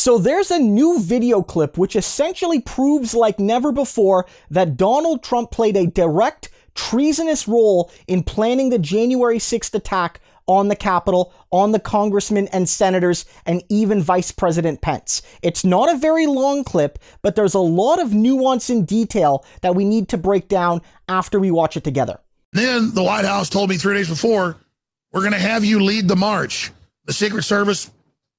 So there's a new video clip which essentially proves like never before that Donald Trump played a direct, treasonous role in planning the January 6th attack on the Capitol, on the congressmen and senators, and even Vice President Pence. It's not a very long clip, but there's a lot of nuance and detail that we need to break down after we watch it together. Then the White House told me 3 days before, we're going to have you lead the march. The Secret Service,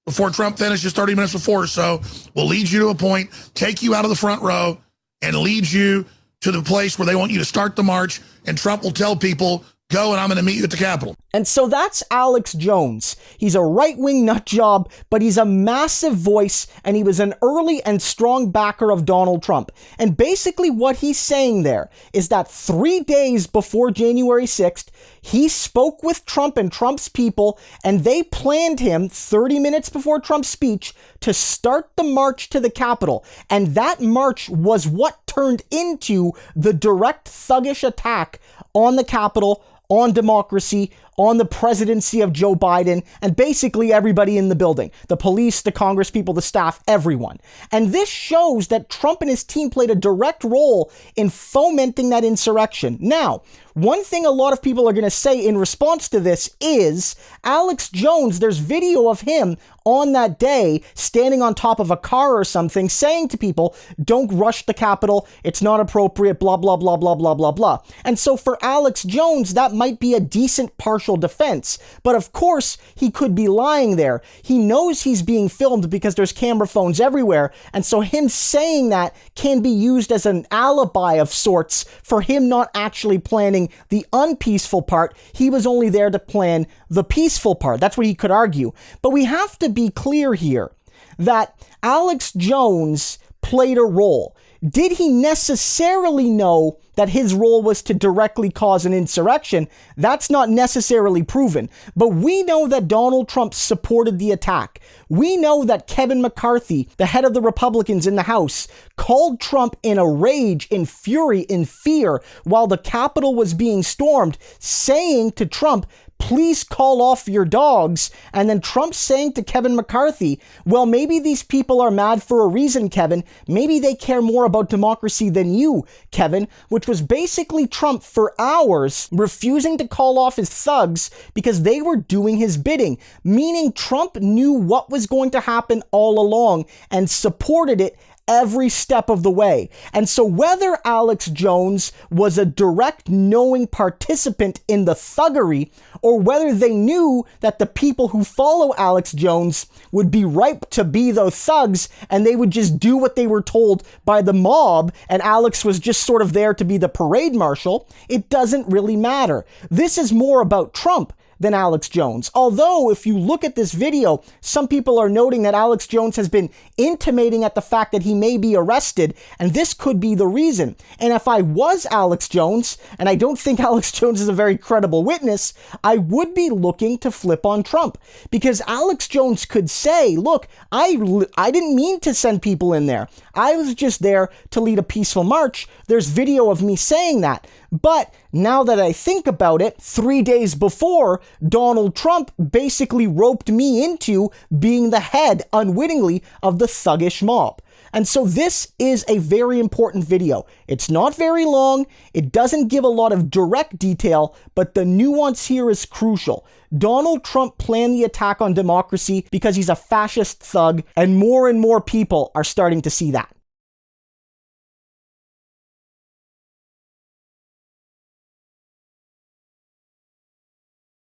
before Trump finishes 30 minutes before or so, will lead you to a point, take you out of the front row, and lead you to the place where they want you to start the march, and Trump will tell people, go and I'm going to meet you at the Capitol. And so that's Alex Jones. He's a right-wing nut job, but he's a massive voice, and he was an early and strong backer of Donald Trump. And basically what he's saying there is that 3 days before January 6th, he spoke with Trump and Trump's people, and they planned him 30 minutes before Trump's speech to start the march to the Capitol. And that march was what turned into the direct thuggish attack on the Capitol, on democracy, on the presidency of Joe Biden, and basically everybody in the building. The police, the Congress people, the staff, everyone. And this shows that Trump and his team played a direct role in fomenting that insurrection. Now, one thing a lot of people are going to say in response to this is Alex Jones, there's video of him on that day standing on top of a car or something saying to people, don't rush the Capitol, it's not appropriate, blah, blah, blah, blah, blah, blah, blah. And so for Alex Jones, that might be a decent partial defense. But of course, he could be lying there. He knows he's being filmed because there's camera phones everywhere. And so him saying that can be used as an alibi of sorts for him not actually planning the unpeaceful part. He was only there to plan the peaceful part. That's what he could argue. But we have to be clear here that Alex Jones played a role. Did he necessarily know that his role was to directly cause an insurrection? That's not necessarily proven. But we know that Donald Trump supported the attack. We know that Kevin McCarthy, the head of the Republicans in the House, called Trump in a rage, in fury, in fear, while the Capitol was being stormed, saying to Trump, please call off your dogs. And then Trump saying to Kevin McCarthy, well, maybe these people are mad for a reason, Kevin. Maybe they care more about democracy than you, Kevin, which was basically Trump for hours refusing to call off his thugs because they were doing his bidding, meaning Trump knew what was going to happen all along and supported it every step of the way. And so whether Alex Jones was a direct knowing participant in the thuggery, or whether they knew that the people who follow Alex Jones would be ripe to be those thugs and they would just do what they were told by the mob and Alex was just sort of there to be the parade marshal, it doesn't really matter. This is more about Trump than Alex Jones. Although, if you look at this video, some people are noting that Alex Jones has been intimating at the fact that he may be arrested, and this could be the reason. And if I was Alex Jones, and I don't think Alex Jones is a very credible witness, I would be looking to flip on Trump. Because Alex Jones could say, look, I didn't mean to send people in there. I was just there to lead a peaceful march. There's video of me saying that. But now that I think about it, 3 days before, Donald Trump basically roped me into being the head, unwittingly, of the thuggish mob. And so this is a very important video. It's not very long, it doesn't give a lot of direct detail, but the nuance here is crucial. Donald Trump planned the attack on democracy because he's a fascist thug, and more people are starting to see that.